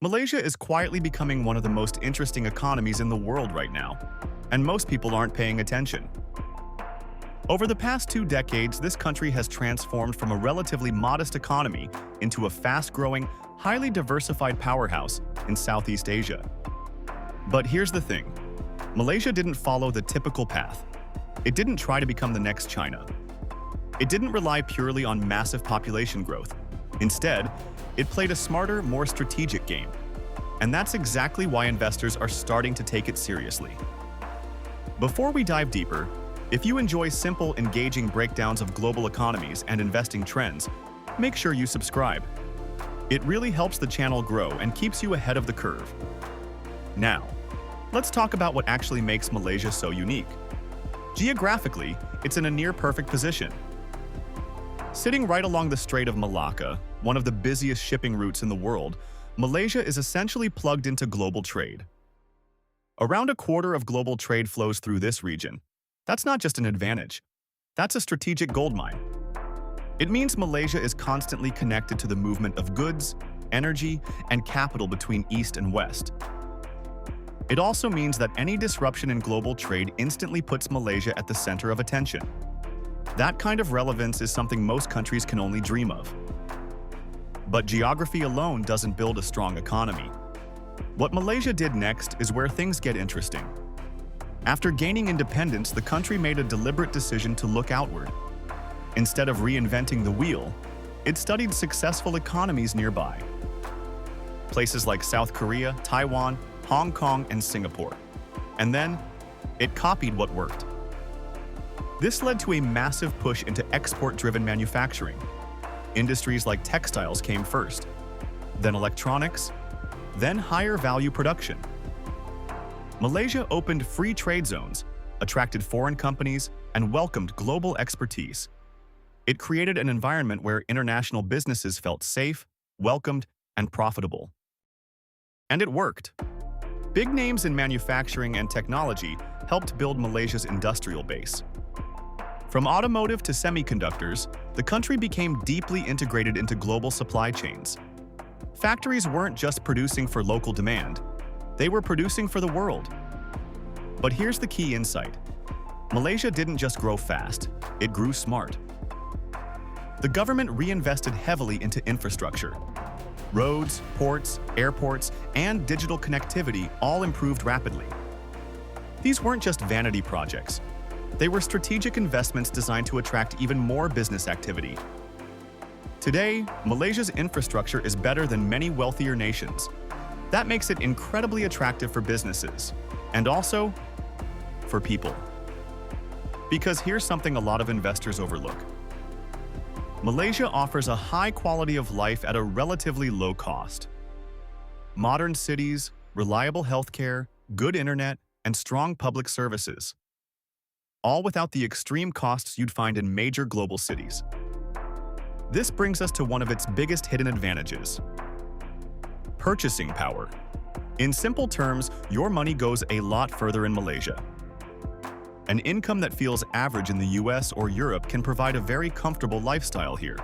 Malaysia is quietly becoming one of the most interesting economies in the world right now, and most people aren't paying attention. Over the past 2 decades, this country has transformed from a relatively modest economy into a fast-growing, highly diversified powerhouse in Southeast Asia. But here's the thing. Malaysia didn't follow the typical path. It didn't try to become the next China. It didn't rely purely on massive population growth. Instead, it played a smarter, more strategic game. And that's exactly why investors are starting to take it seriously. Before we dive deeper, if you enjoy simple, engaging breakdowns of global economies and investing trends, make sure you subscribe. It really helps the channel grow and keeps you ahead of the curve. Now, let's talk about what actually makes Malaysia so unique. Geographically, it's in a near-perfect position. Sitting right along the Strait of Malacca, one of the busiest shipping routes in the world, Malaysia is essentially plugged into global trade. Around a quarter of global trade flows through this region. That's not just an advantage. That's a strategic goldmine. It means Malaysia is constantly connected to the movement of goods, energy, and capital between East and West. It also means that any disruption in global trade instantly puts Malaysia at the center of attention. That kind of relevance is something most countries can only dream of. But geography alone doesn't build a strong economy. What Malaysia did next is where things get interesting. After gaining independence, the country made a deliberate decision to look outward. Instead of reinventing the wheel, it studied successful economies nearby. Places like South Korea, Taiwan, Hong Kong, and Singapore. And then, it copied what worked. This led to a massive push into export-driven manufacturing. Industries like textiles came first, then electronics, then higher-value production. Malaysia opened free trade zones, attracted foreign companies, and welcomed global expertise. It created an environment where international businesses felt safe, welcomed, and profitable. And it worked. Big names in manufacturing and technology helped build Malaysia's industrial base. From automotive to semiconductors, the country became deeply integrated into global supply chains. Factories weren't just producing for local demand, they were producing for the world. But here's the key insight. Malaysia didn't just grow fast, it grew smart. The government reinvested heavily into infrastructure. Roads, ports, airports, and digital connectivity all improved rapidly. These weren't just vanity projects. They were strategic investments designed to attract even more business activity. Today, Malaysia's infrastructure is better than many wealthier nations. That makes it incredibly attractive for businesses, and also for people. Because here's something a lot of investors overlook. Malaysia offers a high quality of life at a relatively low cost. Modern cities, reliable healthcare, good internet, and strong public services. All without the extreme costs you'd find in major global cities. This brings us to one of its biggest hidden advantages: purchasing power. In simple terms, your money goes a lot further in Malaysia. An income that feels average in the US or Europe can provide a very comfortable lifestyle here.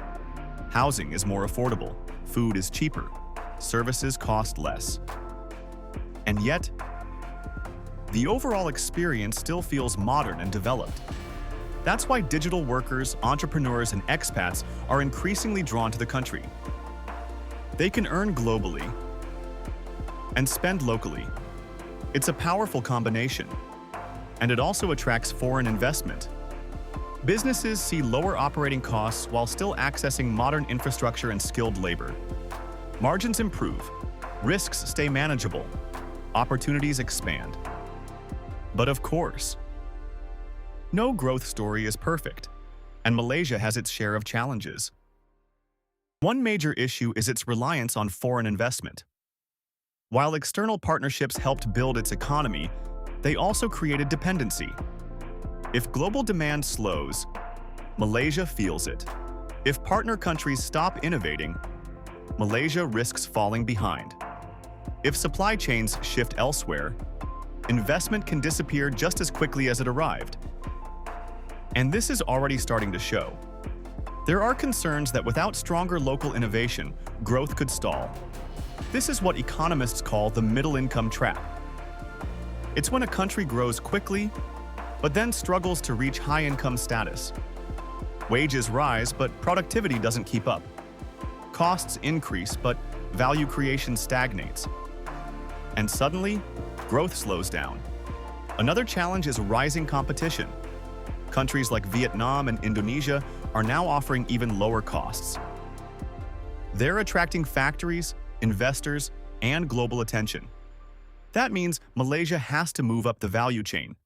Housing is more affordable, food is cheaper, services cost less. And yet, the overall experience still feels modern and developed. That's why digital workers, entrepreneurs, and expats are increasingly drawn to the country. They can earn globally and spend locally. It's a powerful combination. And it also attracts foreign investment. Businesses see lower operating costs while still accessing modern infrastructure and skilled labor. Margins improve, risks stay manageable, opportunities expand. But of course, no growth story is perfect, and Malaysia has its share of challenges. One major issue is its reliance on foreign investment. While external partnerships helped build its economy, they also created dependency. If global demand slows, Malaysia feels it. If partner countries stop innovating, Malaysia risks falling behind. If supply chains shift elsewhere, investment can disappear just as quickly as it arrived. And this is already starting to show. There are concerns that without stronger local innovation, growth could stall. This is what economists call the middle-income trap. It's when a country grows quickly, but then struggles to reach high-income status. Wages rise, but productivity doesn't keep up. Costs increase, but value creation stagnates. And suddenly, growth slows down. Another challenge is rising competition. Countries like Vietnam and Indonesia are now offering even lower costs. They're attracting factories, investors, and global attention. That means Malaysia has to move up the value chain.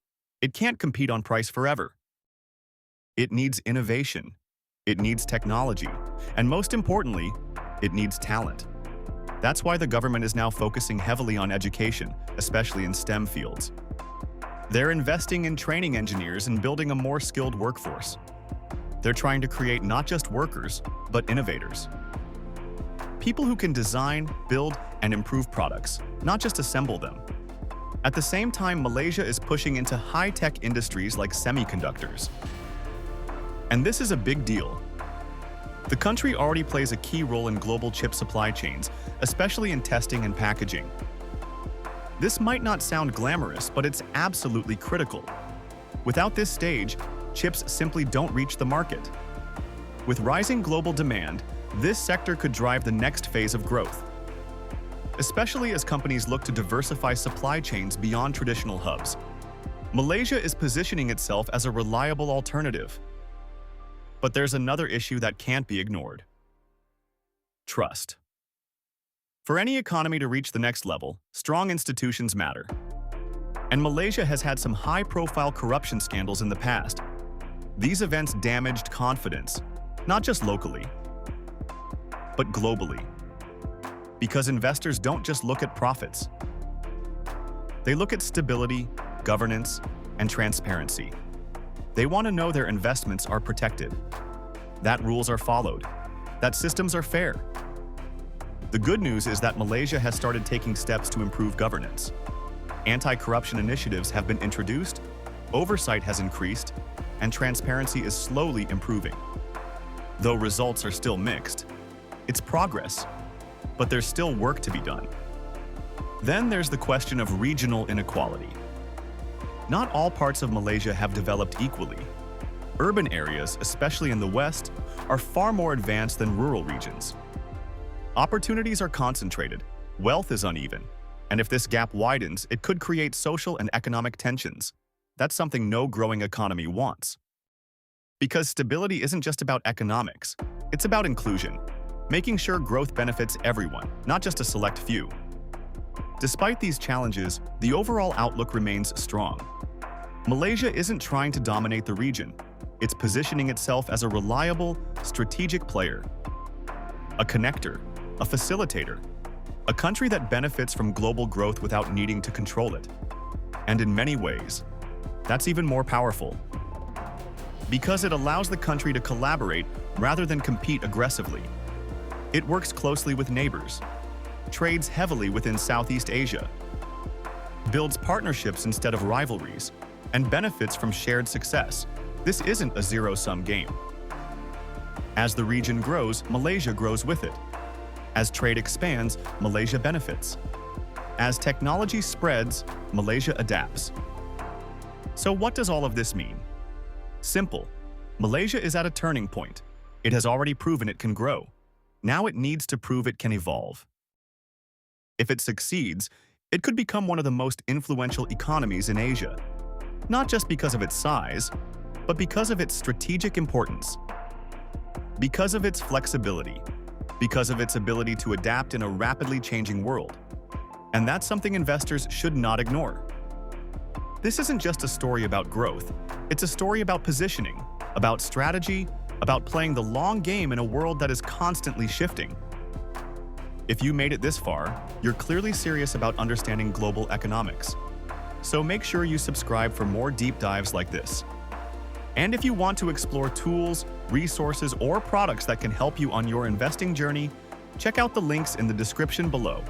It can't compete on price forever. It needs innovation. It needs technology. And most importantly, it needs talent. That's why the government is now focusing heavily on education, especially in STEM fields. They're investing in training engineers and building a more skilled workforce. They're trying to create not just workers, but innovators. People who can design, build, and improve products, not just assemble them. At the same time, Malaysia is pushing into high-tech industries like semiconductors. And this is a big deal. The country already plays a key role in global chip supply chains, especially in testing and packaging. This might not sound glamorous, but it's absolutely critical. Without this stage, chips simply don't reach the market. With rising global demand, this sector could drive the next phase of growth, especially as companies look to diversify supply chains beyond traditional hubs. Malaysia is positioning itself as a reliable alternative. But there's another issue that can't be ignored: trust. For any economy to reach the next level, strong institutions matter. And Malaysia has had some high-profile corruption scandals in the past. These events damaged confidence, not just locally, but globally. Because investors don't just look at profits. They look at stability, governance, and transparency. They want to know their investments are protected, that rules are followed, that systems are fair. The good news is that Malaysia has started taking steps to improve governance. Anti-corruption initiatives have been introduced, oversight has increased, and transparency is slowly improving. Though results are still mixed, it's progress, but there's still work to be done. Then there's the question of regional inequality. Not all parts of Malaysia have developed equally. Urban areas, especially in the west, are far more advanced than rural regions. Opportunities are concentrated, wealth is uneven, and if this gap widens, it could create social and economic tensions. That's something no growing economy wants. Because stability isn't just about economics, it's about inclusion, making sure growth benefits everyone, not just a select few. Despite these challenges, the overall outlook remains strong. Malaysia isn't trying to dominate the region. It's positioning itself as a reliable, strategic player, a connector, a facilitator, a country that benefits from global growth without needing to control it. And in many ways, that's even more powerful, because it allows the country to collaborate rather than compete aggressively. It works closely with neighbors, trades heavily within Southeast Asia, builds partnerships instead of rivalries, and benefits from shared success. This isn't a zero-sum game. As the region grows, Malaysia grows with it. As trade expands, Malaysia benefits. As technology spreads, Malaysia adapts. So what does all of this mean? Simple. Malaysia is at a turning point. It has already proven it can grow. Now it needs to prove it can evolve. If it succeeds, it could become one of the most influential economies in Asia, not just because of its size, but because of its strategic importance, because of its flexibility, because of its ability to adapt in a rapidly changing world. And that's something investors should not ignore. This isn't just a story about growth, it's a story about positioning, about strategy, about playing the long game in a world that is constantly shifting. If you made it this far, you're clearly serious about understanding global economics. So make sure you subscribe for more deep dives like this. And if you want to explore tools, resources, or products that can help you on your investing journey, check out the links in the description below.